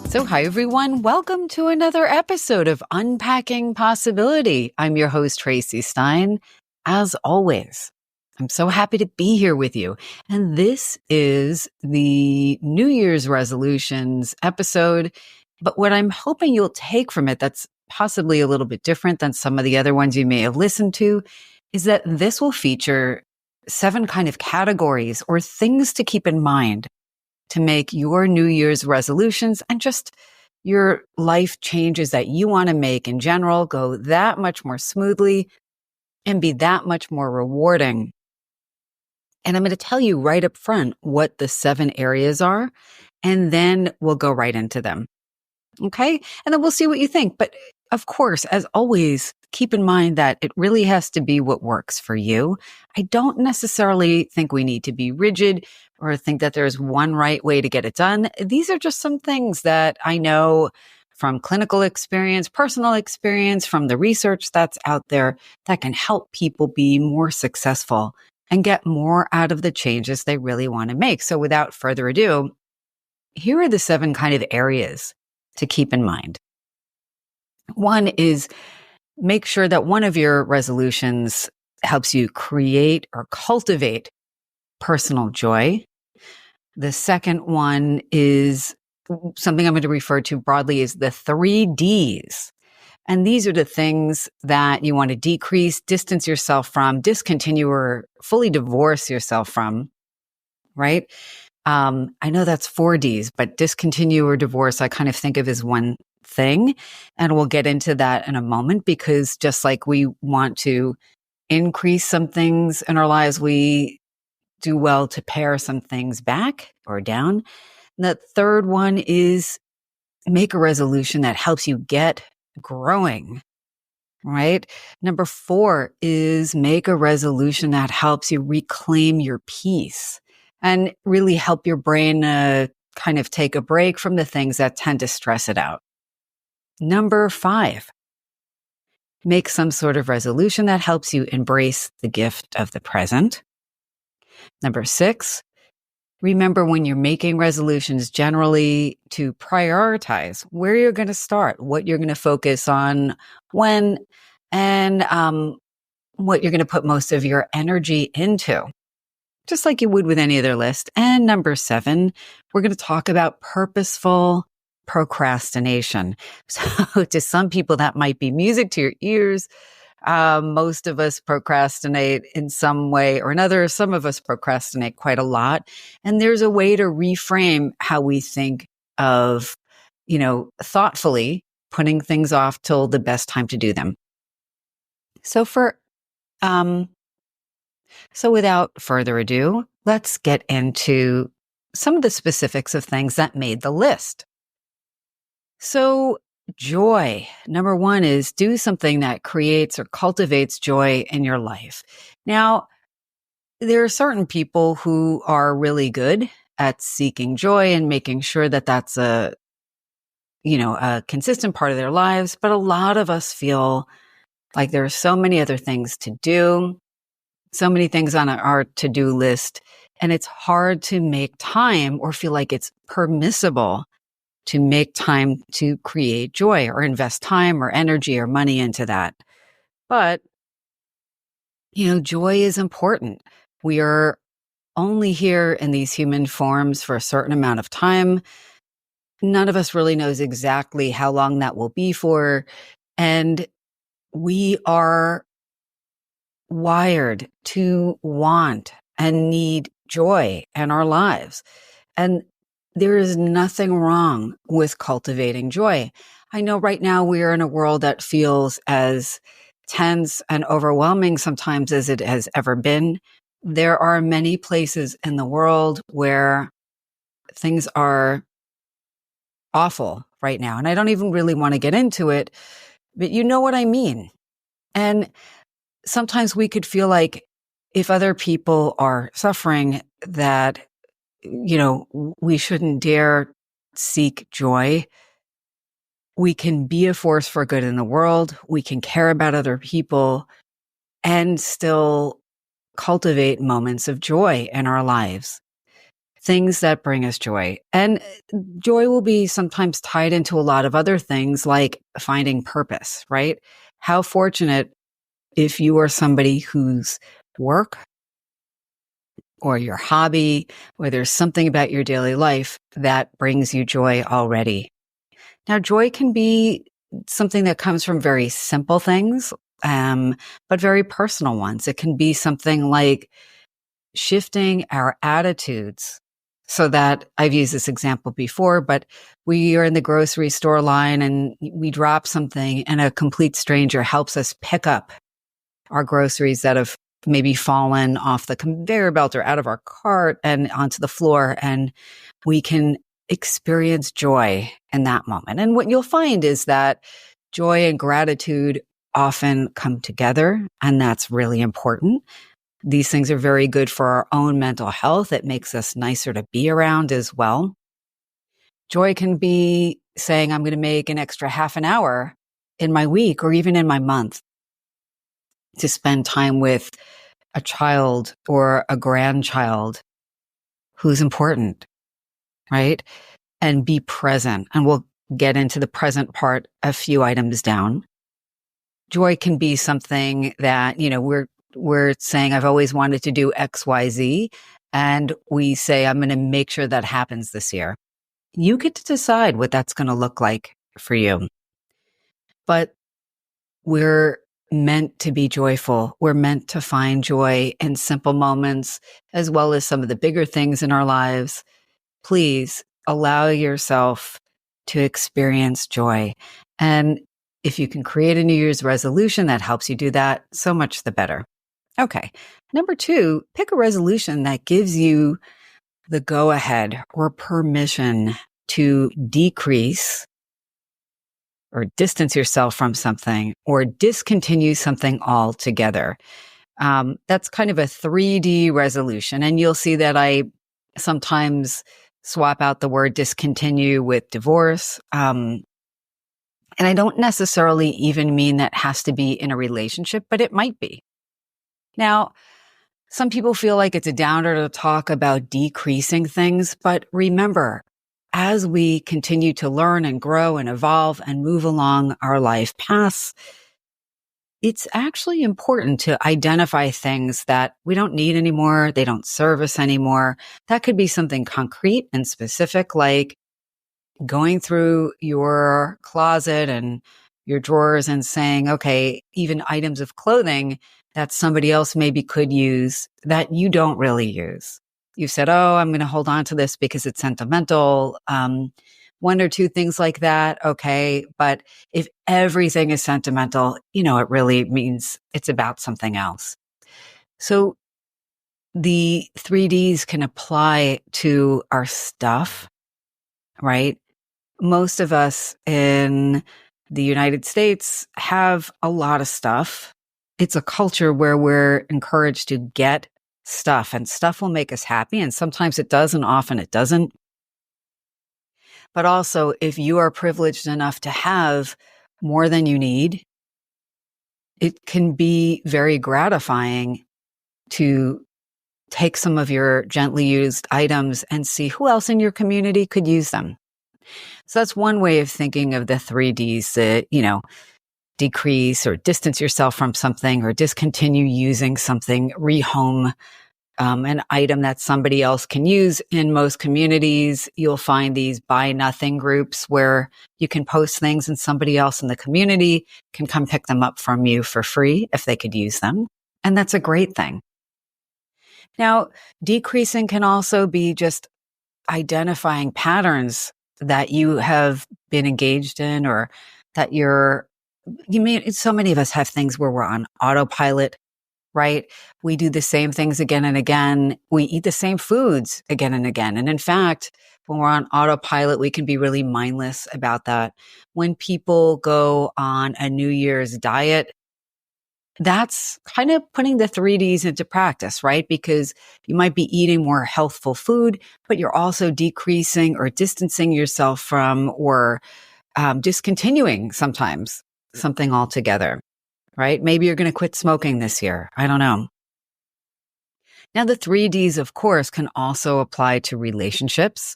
So, hi everyone. Welcome to another episode of Unpacking Possibility. I'm your host, Traci Stein. As always, I'm so happy to be here with you. And this is the New Year's resolutions episode. But what I'm hoping you'll take from it that's possibly a little bit different than some of the other ones you may have listened to is that this will feature 7 kind of categories or things to keep in mind to make your New Year's resolutions and just your life changes that you want to make in general go that much more smoothly and be that much more rewarding. And I'm going to tell you right up front what the 7 areas are, and then we'll go right into them. Okay? And then we'll see what you think. But of course, as always, keep in mind that it really has to be what works for you. I don't necessarily think we need to be rigid or think that there's one right way to get it done. These are just some things that I know from clinical experience, personal experience, from the research that's out there that can help people be more successful and get more out of the changes they really want to make. So without further ado, here are the 7 kind of areas to keep in mind. One is make sure that one of your resolutions helps you create or cultivate personal joy. The second one is something I'm going to refer to broadly as the 3 Ds. And these are the things that you want to decrease, distance yourself from, discontinue, or fully divorce yourself from, right? I know that's 4 Ds, but discontinue or divorce, I kind of think of as one thing. And we'll get into that in a moment because just like we want to increase some things in our lives, we do well to pare some things back or down. And the third one is make a resolution that helps you get growing, right? Number 4 is make a resolution that helps you reclaim your peace and really help your brain kind of take a break from the things that tend to stress it out. Number 5, make some sort of resolution that helps you embrace the gift of the present. Number 6, remember when you're making resolutions generally to prioritize where you're going to start, what you're going to focus on, when, and what you're going to put most of your energy into, just like you would with any other list. And number 7, we're going to talk about purposeful procrastination. So to some people, that might be music to your ears. Most of us procrastinate in some way or another. Some of us procrastinate quite a lot. And there's a way to reframe how we think of, thoughtfully putting things off till the best time to do them. So without further ado, let's get into some of the specifics of things that made the list. So joy. Number 1 is do something that creates or cultivates joy in your life. Now, there are certain people who are really good at seeking joy and making sure that that's a consistent part of their lives. But a lot of us feel like there are so many other things to do, so many things on our to-do list, and it's hard to make time or feel like it's permissible to make time to create joy or invest time or energy or money into that. But, joy is important. We are only here in these human forms for a certain amount of time. None of us really knows exactly how long that will be for. And we are wired to want and need joy in our lives. And there is nothing wrong with cultivating joy. I know right now we are in a world that feels as tense and overwhelming sometimes as it has ever been. There are many places in the world where things are awful right now. And I don't even really want to get into it, but you know what I mean. And sometimes we could feel like if other people are suffering that we shouldn't dare seek joy. We can be a force for good in the world. We can care about other people and still cultivate moments of joy in our lives. things that bring us joy. And joy will be sometimes tied into a lot of other things like finding purpose, right? How fortunate if you are somebody whose work or your hobby, or there's something about your daily life that brings you joy already. Now, joy can be something that comes from very simple things, but very personal ones. It can be something like shifting our attitudes so that I've used this example before, but we are in the grocery store line and we drop something and a complete stranger helps us pick up our groceries that have maybe fallen off the conveyor belt or out of our cart and onto the floor. And we can experience joy in that moment. And what you'll find is that joy and gratitude often come together, and that's really important. These things are very good for our own mental health. It makes us nicer to be around as well. Joy can be saying, I'm going to make an extra half an hour in my week or even in my month to spend time with a child or a grandchild who's important, right? And be present. And we'll get into the present part a few items down. Joy can be something that, we're saying, I've always wanted to do X, Y, Z. And we say, I'm going to make sure that happens this year. You get to decide what that's going to look like for you. But we're meant to be joyful. We're meant to find joy in simple moments, as well as some of the bigger things in our lives. Please allow yourself to experience joy. And if you can create a New Year's resolution that helps you do that, so much the better. Okay. Number 2, pick a resolution that gives you the go ahead or permission to decrease or distance yourself from something or discontinue something altogether. That's kind of a 3D resolution. And you'll see that I sometimes swap out the word discontinue with divorce. And I don't necessarily even mean that has to be in a relationship, but it might be. Now, some people feel like it's a downer to talk about decreasing things, but remember, as we continue to learn and grow and evolve and move along our life paths, it's actually important to identify things that we don't need anymore. They don't serve us anymore. That could be something concrete and specific, like going through your closet and your drawers and saying, okay, even items of clothing that somebody else maybe could use that you don't really use. You've said, oh, I'm going to hold on to this because it's sentimental. 1 or 2 things like that. Okay. But if everything is sentimental, it really means it's about something else. So the 3Ds can apply to our stuff, right? Most of us in the United States have a lot of stuff. It's a culture where we're encouraged to get stuff, and stuff will make us happy. And sometimes it does, and often it doesn't. But also, if you are privileged enough to have more than you need, it can be very gratifying to take some of your gently used items and see who else in your community could use them. So that's one way of thinking of the 3Ds that, decrease or distance yourself from something or discontinue using something, rehome an item that somebody else can use. In most communities, you'll find these buy nothing groups where you can post things and somebody else in the community can come pick them up from you for free if they could use them. And that's a great thing. Now, decreasing can also be just identifying patterns that you have been engaged in or that so many of us have things where we're on autopilot, right? We do the same things again and again. We eat the same foods again and again. And in fact, when we're on autopilot, we can be really mindless about that. When people go on a New Year's diet, that's kind of putting the 3Ds into practice, right? Because you might be eating more healthful food, but you're also decreasing or distancing yourself from or discontinuing sometimes something altogether, right? Maybe you're going to quit smoking this year. I don't know. Now, the 3Ds, of course, can also apply to relationships.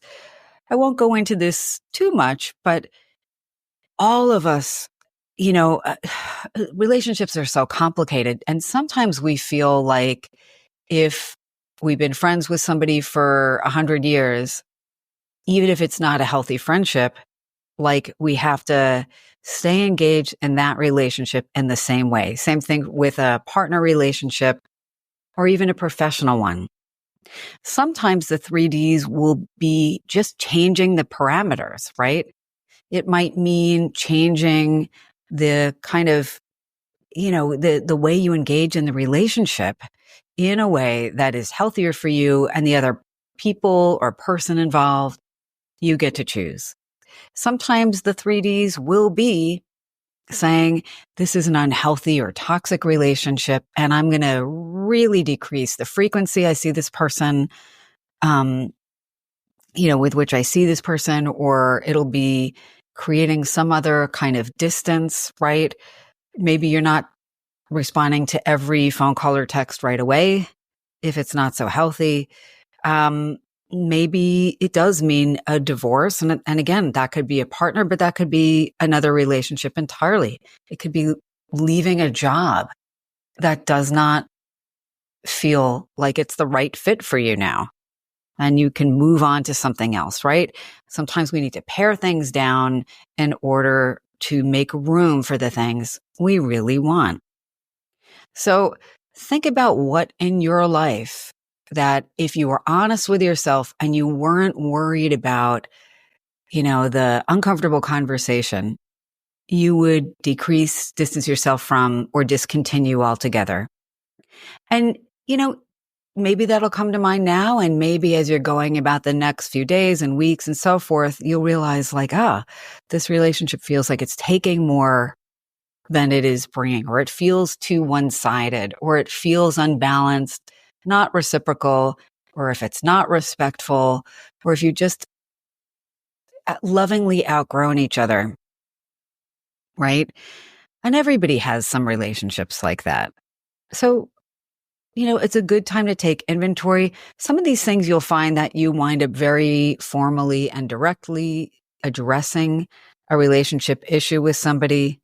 I won't go into this too much, but all of us, you know, uh, relationships are so complicated. And sometimes we feel like if we've been friends with somebody for 100 years, even if it's not a healthy friendship, like we have to stay engaged in that relationship in the same way. Same thing with a partner relationship or even a professional one. Sometimes the 3Ds will be just changing the parameters, right? It might mean changing the kind of, the way you engage in the relationship in a way that is healthier for you and the other people or person involved. You get to choose. Sometimes the 3Ds will be saying, this is an unhealthy or toxic relationship, and I'm going to really decrease the frequency I see this person, with which I see this person, or it'll be creating some other kind of distance, right? Maybe you're not responding to every phone call or text right away if it's not so healthy. Maybe it does mean a divorce. And again, that could be a partner, but that could be another relationship entirely. It could be leaving a job that does not feel like it's the right fit for you now. And you can move on to something else, right? Sometimes we need to pare things down in order to make room for the things we really want. So think about what in your life that if you were honest with yourself and you weren't worried about, the uncomfortable conversation, you would decrease, distance yourself from, or discontinue altogether. And, maybe that'll come to mind now. And maybe as you're going about the next few days and weeks and so forth, you'll realize this relationship feels like it's taking more than it is bringing, or it feels too one-sided, or it feels unbalanced, not reciprocal, or if it's not respectful, or if you just lovingly outgrown each other, right? And everybody has some relationships like that. So, it's a good time to take inventory. Some of these things you'll find that you wind up very formally and directly addressing a relationship issue with somebody.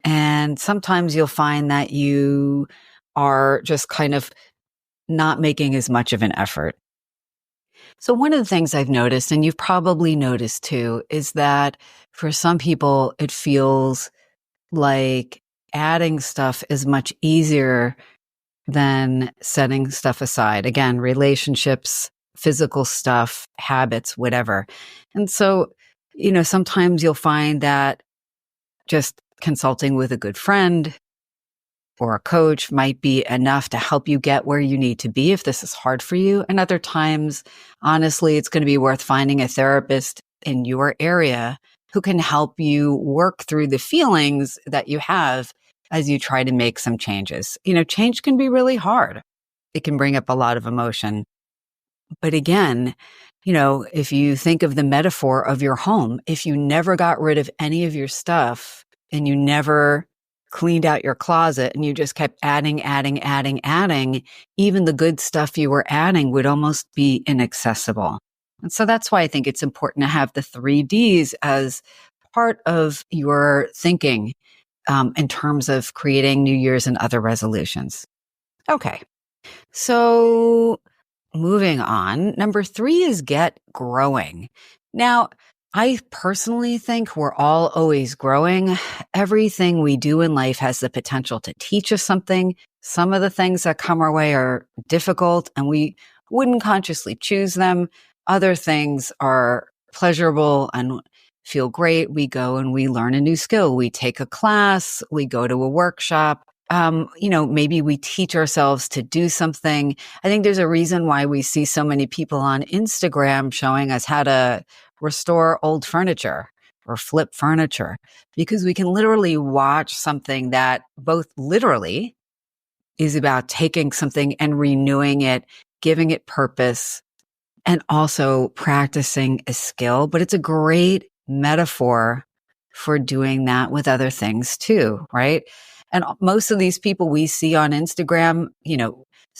And sometimes you'll find that you are just kind of not making as much of an effort. So one of the things I've noticed, and you've probably noticed too, is that for some people, it feels like adding stuff is much easier than setting stuff aside. Again, relationships, physical stuff, habits, whatever. And so, sometimes you'll find that just consulting with a good friend or a coach might be enough to help you get where you need to be if this is hard for you. And other times, honestly, it's going to be worth finding a therapist in your area who can help you work through the feelings that you have as you try to make some changes. Change can be really hard. It can bring up a lot of emotion. But again, if you think of the metaphor of your home, if you never got rid of any of your stuff and you never cleaned out your closet and you just kept adding, even the good stuff you were adding would almost be inaccessible. And so that's why I think it's important to have the 3Ds as part of your thinking in terms of creating New Year's and other resolutions. Okay. So moving on, number 3 is get growing. Now, I personally think we're all always growing. Everything we do in life has the potential to teach us something. Some of the things that come our way are difficult and we wouldn't consciously choose them. Other things are pleasurable and feel great. We go and we learn a new skill. We take a class, we go to a workshop. Maybe we teach ourselves to do something. I think there's a reason why we see so many people on Instagram showing us how to restore old furniture or flip furniture, because we can literally watch something that both literally is about taking something and renewing it, giving it purpose, and also practicing a skill. But it's a great metaphor for doing that with other things too, right? And most of these people we see on Instagram,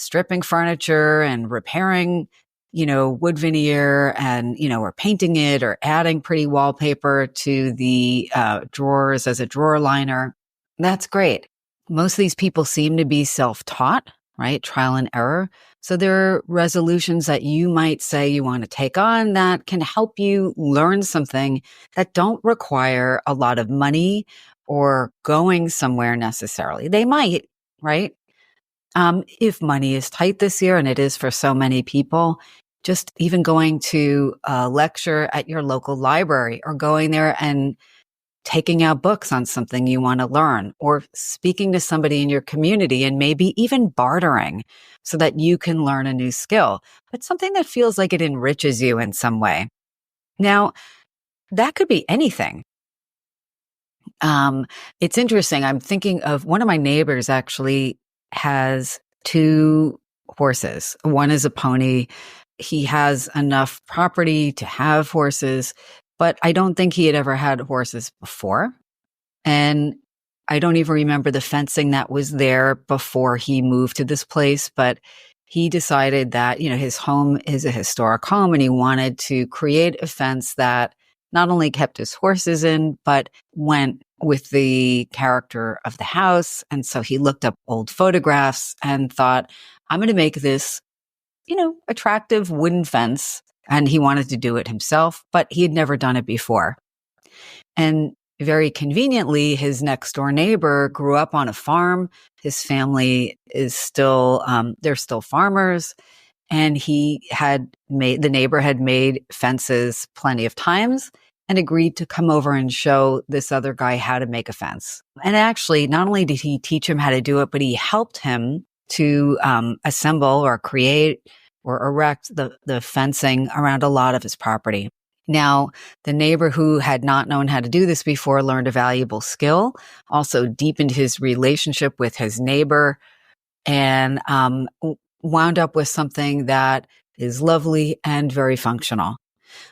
stripping furniture and repairing, wood veneer and, or painting it or adding pretty wallpaper to the drawers as a drawer liner. That's great. Most of these people seem to be self-taught, right? Trial and error. So there are resolutions that you might say you want to take on that can help you learn something that don't require a lot of money or going somewhere necessarily. They might, right? If money is tight this year, and it is for so many people, just even going to a lecture at your local library or going there and taking out books on something you want to learn, or speaking to somebody in your community and maybe even bartering so that you can learn a new skill, but something that feels like it enriches you in some way. Now, that could be anything. It's interesting. I'm thinking of one of my neighbors actually has 2 horses. One is a pony. He has enough property to have horses, but I don't think he had ever had horses before. And I don't even remember the fencing that was there before he moved to this place, but he decided that, his home is a historic home and he wanted to create a fence that not only kept his horses in, but went with the character of the house. And so he looked up old photographs and thought, I'm going to make this, attractive wooden fence. And he wanted to do it himself, but he had never done it before. And very conveniently, his next door neighbor grew up on a farm. His family is still, they're still farmers. And the neighbor had made fences plenty of times and agreed to come over and show this other guy how to make a fence. And actually, not only did he teach him how to do it, but he helped him to assemble or create or erect the fencing around a lot of his property. Now, the neighbor who had not known how to do this before learned a valuable skill, also deepened his relationship with his neighbor, and wound up with something that is lovely and very functional.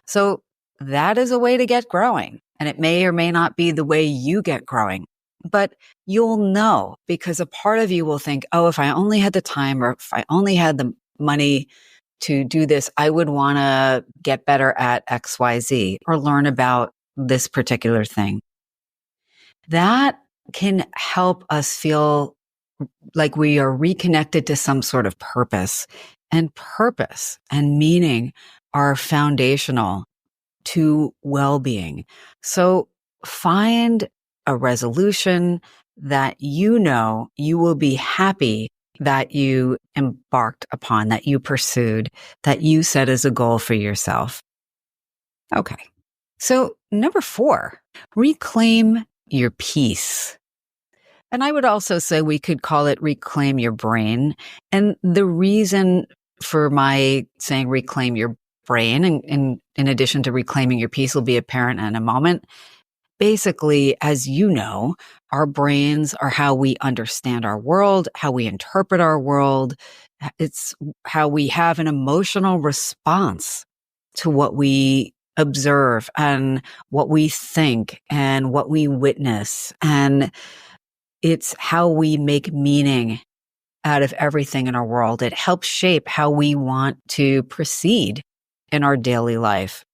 So that is a way to get growing. And it may or may not be the way you get growing, but you'll know because a part of you will think, oh, if I only had the time or if I only had the money to do this, I would want to get better at XYZ or learn about this particular thing. That can help us feel like we are reconnected to some sort of purpose. And purpose and meaning are foundational to well-being. So find a resolution that you will be happy that you embarked upon, that you pursued, that you set as a goal for yourself. Okay. So 4, reclaim your peace. And I would also say we could call it reclaim your brain. And the reason for my saying reclaim your brain, and in addition to reclaiming your peace, will be apparent in a moment. Basically, as you know, our brains are how we understand our world, how we interpret our world. It's how we have an emotional response to what we observe and what we think and what we witness. And it's how we make meaning out of everything in our world. It helps shape how we want to proceed in our daily life.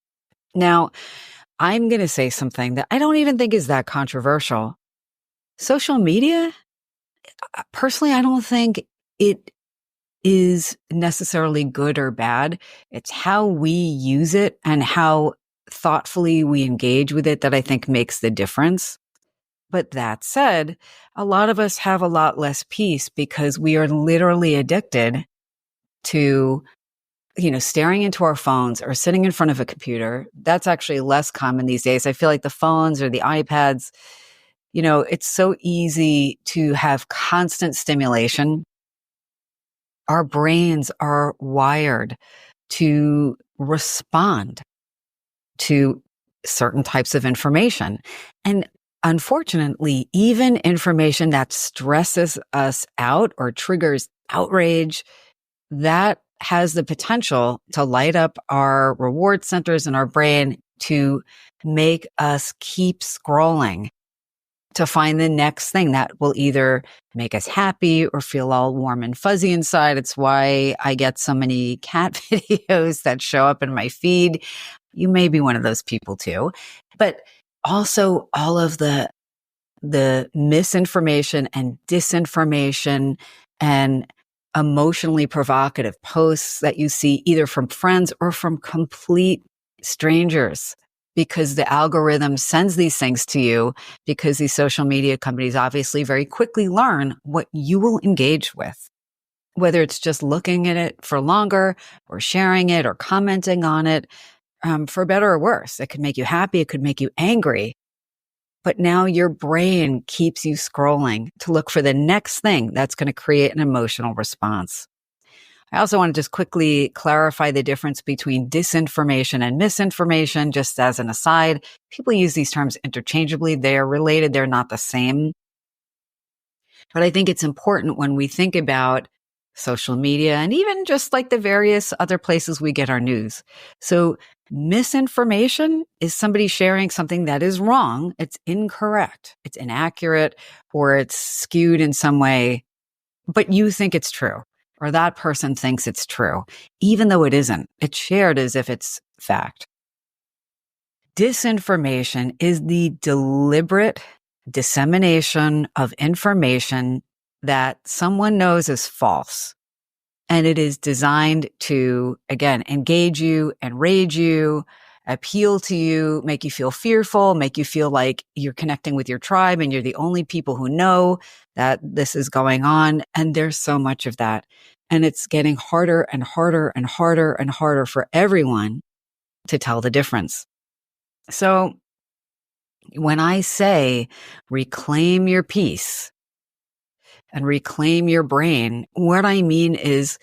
Now, I'm going to say something that I don't even think is that controversial. Social media, personally, I don't think it is necessarily good or bad. It's how we use it and how thoughtfully we engage with it that I think makes the difference. But that said, a lot of us have a lot less peace because we are literally addicted to staring into our phones or sitting in front of a computer. That's actually less common these days. I feel like the phones or the iPads, it's so easy to have constant stimulation. Our brains are wired to respond to certain types of information. And unfortunately, even information that stresses us out or triggers outrage, that has the potential to light up our reward centers in our brain to make us keep scrolling. to find the next thing that will either make us happy or feel all warm and fuzzy inside. It's why I get so many cat videos that show up in my feed. You may be one of those people too, but also all of the misinformation and disinformation and emotionally provocative posts that you see either from friends or from complete strangers, because the algorithm sends these things to you because these social media companies obviously very quickly learn what you will engage with, whether it's just looking at it for longer or sharing it or commenting on it, for better or worse. It could make you happy. It could make you angry. But now your brain keeps you scrolling to look for the next thing that's going to create an emotional response. I also want to just quickly clarify the difference between disinformation and misinformation, just as an aside. People use these terms interchangeably. They are related. They're not the same. But I think it's important when we think about social media and even just like the various other places we get our news. So misinformation is somebody sharing something that is wrong. It's incorrect. It's inaccurate, or it's skewed in some way, but you think it's true, or that person thinks it's true, even though it isn't. It's shared as if it's fact. Disinformation is the deliberate dissemination of information that someone knows is false. And it is designed to, again, engage you, enrage you, appeal to you, make you feel fearful, make you feel like you're connecting with your tribe and you're the only people who know that this is going on. And there's so much of that. And it's getting harder and harder and harder and harder for everyone to tell the difference. So when I say reclaim your peace and reclaim your brain, what I mean is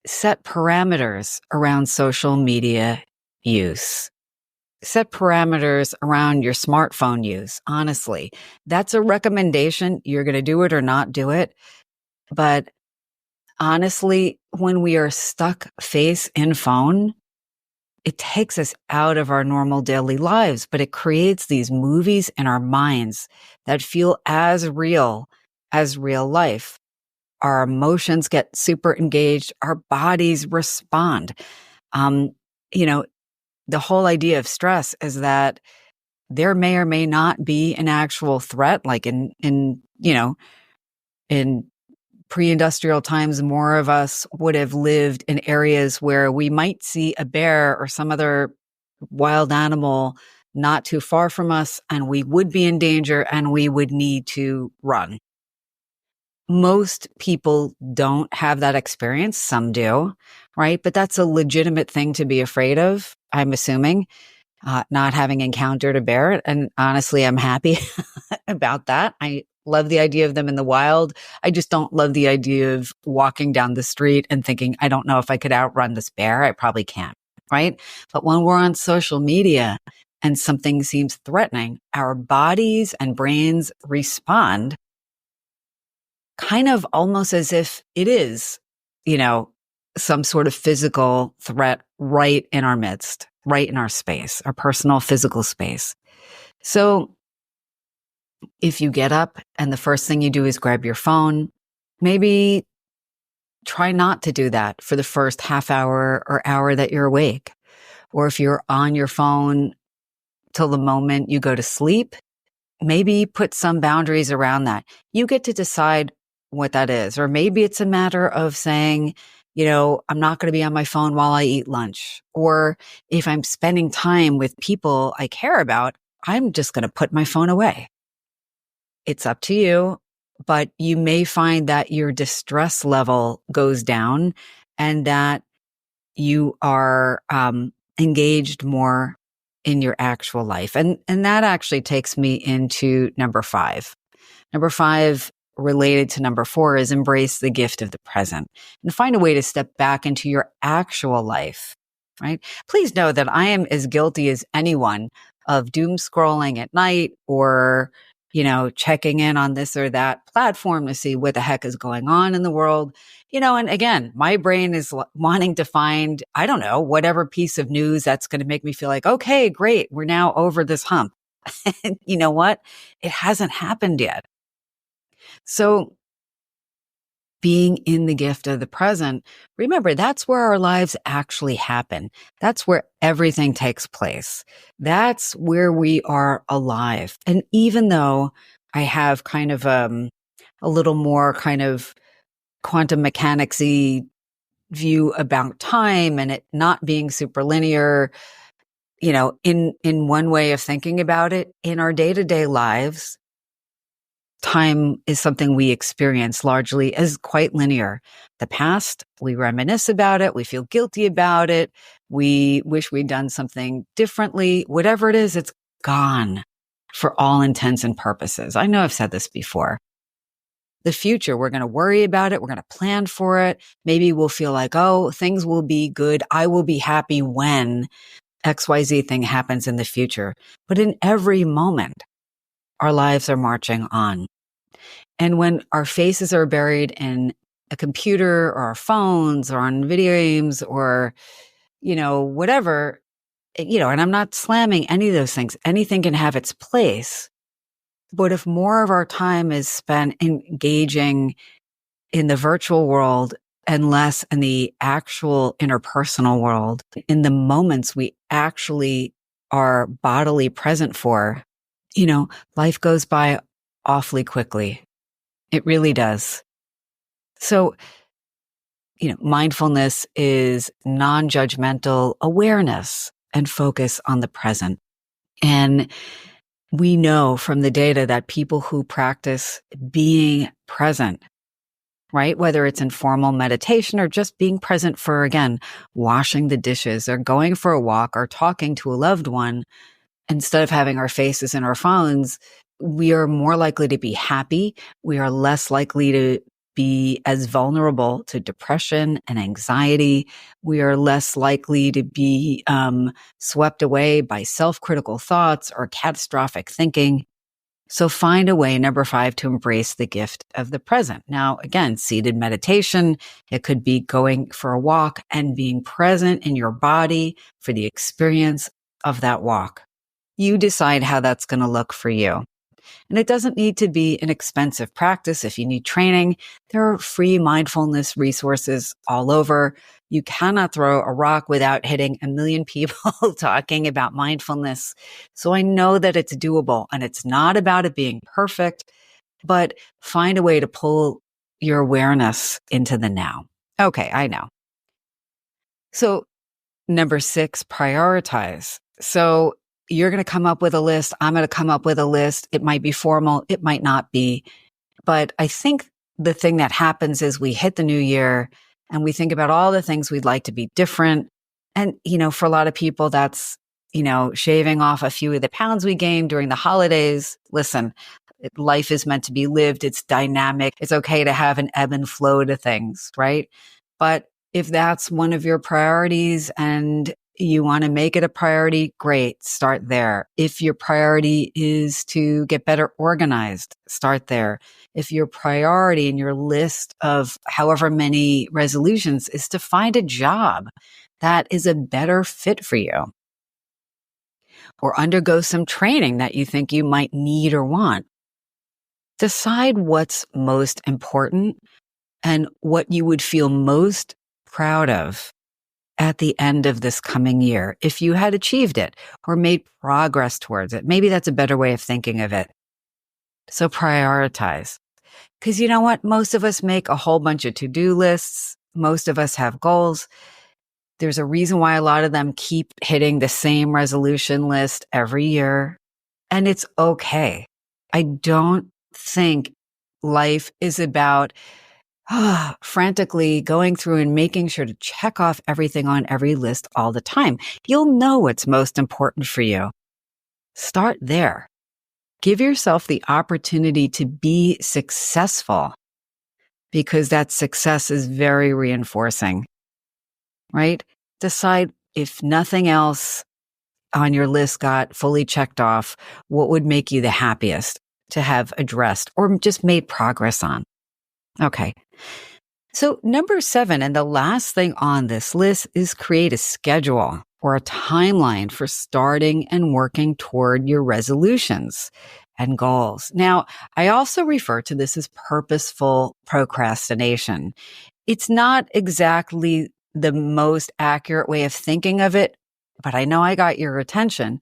set parameters around social media use. Set parameters around your smartphone use. Honestly, that's a recommendation. You're going to do it or not do it. But honestly, when we are stuck face in phone, it takes us out of our normal daily lives, but it creates these movies in our minds that feel as real life. Our emotions get super engaged. Our bodies respond. The whole idea of stress is that there may or may not be an actual threat, like in pre-industrial times, more of us would have lived in areas where we might see a bear or some other wild animal not too far from us, and we would be in danger and we would need to run. Most people don't have that experience. Some do, right? But that's a legitimate thing to be afraid of, I'm assuming, not having encountered a bear. And honestly, I'm happy about that. I love the idea of them in the wild. I just don't love the idea of walking down the street and thinking, I don't know if I could outrun this bear. I probably can't, right? But when we're on social media and something seems threatening, our bodies and brains respond kind of almost as if it is, some sort of physical threat right in our midst, right in our space, our personal physical space. So if you get up and the first thing you do is grab your phone, maybe try not to do that for the first half hour or hour that you're awake. Or if you're on your phone till the moment you go to sleep, maybe put some boundaries around that. You get to decide what that is. Or maybe it's a matter of saying, I'm not going to be on my phone while I eat lunch. Or if I'm spending time with people I care about, I'm just going to put my phone away. It's up to you, but you may find that your distress level goes down and that you are engaged more in your actual life. And that actually takes me into number 5. Number 5, related to number 4, is embrace the gift of the present and find a way to step back into your actual life, right? Please know that I am as guilty as anyone of doom scrolling at night or, checking in on this or that platform to see what the heck is going on in the world. And again, my brain is wanting to find, I don't know, whatever piece of news that's going to make me feel like, okay, great, we're now over this hump. And you know what? It hasn't happened yet. So being in the gift of the present, remember, that's where our lives actually happen. That's where everything takes place. That's where we are alive. And even though I have kind of a little more kind of quantum mechanics-y view about time and it not being super linear, in one way of thinking about it, in our day-to-day lives, time is something we experience largely as quite linear. The past, we reminisce about it. We feel guilty about it. We wish we'd done something differently. Whatever it is, it's gone for all intents and purposes. I know I've said this before. The future, we're going to worry about it. We're going to plan for it. Maybe we'll feel like, oh, things will be good. I will be happy when XYZ thing happens in the future. But in every moment, our lives are marching on. And when our faces are buried in a computer or our phones or on video games or, whatever, and I'm not slamming any of those things. Anything can have its place. But if more of our time is spent engaging in the virtual world and less in the actual interpersonal world, in the moments we actually are bodily present for, life goes by awfully quickly. It really does. So, mindfulness is non-judgmental awareness and focus on the present. And we know from the data that people who practice being present, right? Whether it's in formal meditation or just being present for, again, washing the dishes or going for a walk or talking to a loved one, instead of having our faces in our phones, we are more likely to be happy. We are less likely to be as vulnerable to depression and anxiety. We are less likely to be swept away by self-critical thoughts or catastrophic thinking. So find a way, number 5, to embrace the gift of the present. Now, again, seated meditation, it could be going for a walk and being present in your body for the experience of that walk. You decide how that's going to look for you. And it doesn't need to be an expensive practice. If you need training, there are free mindfulness resources all over. You cannot throw a rock without hitting a million people talking about mindfulness. So I know that it's doable and it's not about it being perfect, but find a way to pull your awareness into the now. Okay, I know. So number 6, prioritize. So you're going to come up with a list. I'm going to come up with a list. It might be formal. It might not be. But I think the thing that happens is we hit the new year and we think about all the things we'd like to be different. And, for a lot of people, that's, shaving off a few of the pounds we gained during the holidays. Listen, life is meant to be lived. It's dynamic. It's okay to have an ebb and flow to things, right? But if that's one of your priorities and you want to make it a priority, great, start there. If your priority is to get better organized, start there. If your priority in your list of however many resolutions is to find a job that is a better fit for you, or undergo some training that you think you might need or want, decide what's most important and what you would feel most proud of at the end of this coming year, if you had achieved it or made progress towards it. Maybe that's a better way of thinking of it. So prioritize. Because you know what? Most of us make a whole bunch of to-do lists. Most of us have goals. There's a reason why a lot of them keep hitting the same resolution list every year. And it's okay. I don't think life is about frantically going through and making sure to check off everything on every list all the time. You'll know what's most important for you. Start there. Give yourself the opportunity to be successful because that success is very reinforcing, right? Decide, if nothing else on your list got fully checked off, what would make you the happiest to have addressed or just made progress on. Okay. So number 7, and the last thing on this list, is create a schedule. or a timeline for starting and working toward your resolutions and goals. Now, I also refer to this as purposeful procrastination. It's not exactly the most accurate way of thinking of it, but I know I got your attention.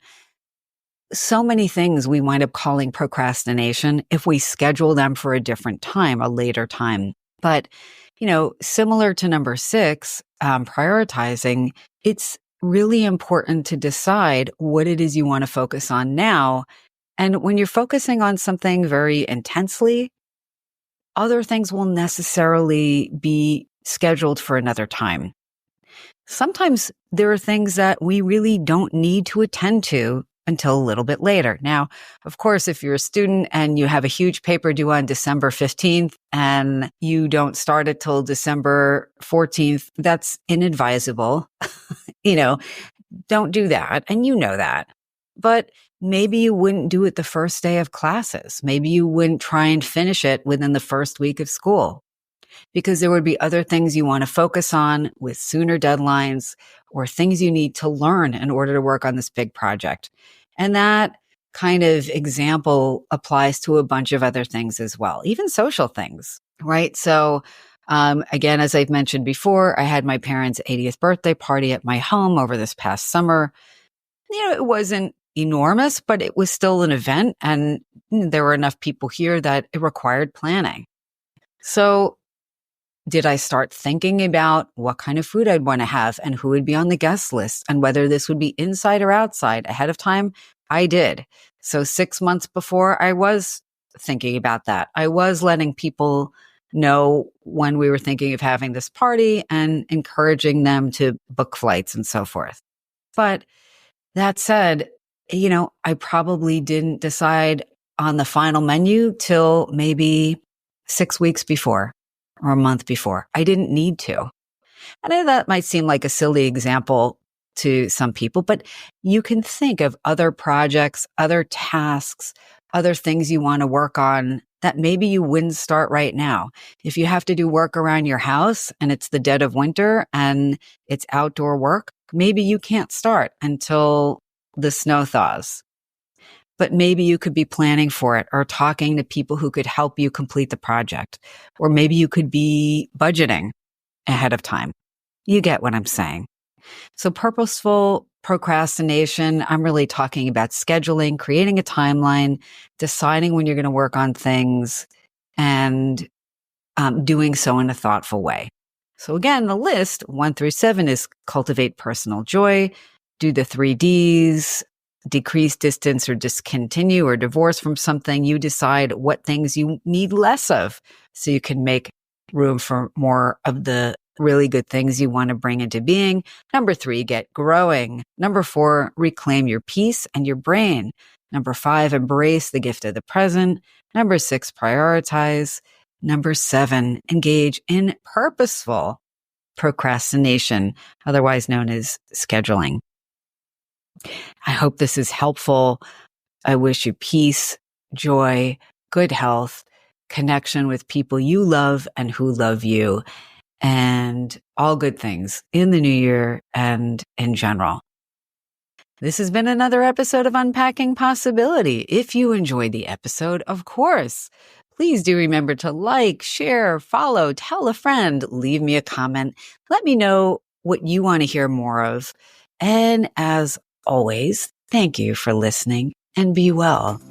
So many things we wind up calling procrastination if we schedule them for a different time, a later time. But, similar to number 6, prioritizing, it's really important to decide what it is you want to focus on now. And when you're focusing on something very intensely, other things will necessarily be scheduled for another time. Sometimes there are things that we really don't need to attend to until a little bit later. Now, of course, if you're a student and you have a huge paper due on December 15th and you don't start it till December 14th, that's inadvisable. Don't do that. And you know that. But maybe you wouldn't do it the first day of classes. Maybe you wouldn't try and finish it within the first week of school, because there would be other things you want to focus on with sooner deadlines or things you need to learn in order to work on this big project. And that kind of example applies to a bunch of other things as well, even social things, right? So, again, as I've mentioned before, I had my parents' 80th birthday party at my home over this past summer. It wasn't enormous, but it was still an event, and there were enough people here that it required planning. So did I start thinking about what kind of food I'd want to have and who would be on the guest list and whether this would be inside or outside ahead of time? I did. So 6 months before, I was thinking about that. I was letting people know when we were thinking of having this party and encouraging them to book flights and so forth. But that said, I probably didn't decide on the final menu till maybe 6 weeks before or a month before. I didn't need to. I know that might seem like a silly example to some people, but you can think of other projects, other tasks, other things you want to work on that maybe you wouldn't start right now. If you have to do work around your house and it's the dead of winter and it's outdoor work, maybe you can't start until the snow thaws. But maybe you could be planning for it or talking to people who could help you complete the project. Or maybe you could be budgeting ahead of time. You get what I'm saying. So purposeful procrastination, I'm really talking about scheduling, creating a timeline, deciding when you're going to work on things, and doing so in a thoughtful way. So again, the list 1 through 7 is cultivate personal joy, do the 3 Ds, decrease, distance, or discontinue or divorce from something. You decide what things you need less of so you can make room for more of the really good things you want to bring into being. Number 3, get growing. Number 4, reclaim your peace and your brain. Number 5, embrace the gift of the present. Number 6, prioritize. Number 7, engage in purposeful procrastination, otherwise known as scheduling. I hope this is helpful. I wish you peace, joy, good health, connection with people you love and who love you, and all good things in the new year and in general. This has been another episode of Unpacking Possibility. If you enjoyed the episode, of course, please do remember to like, share, follow, tell a friend, leave me a comment. Let me know what you want to hear more of. And as always, thank you for listening and be well.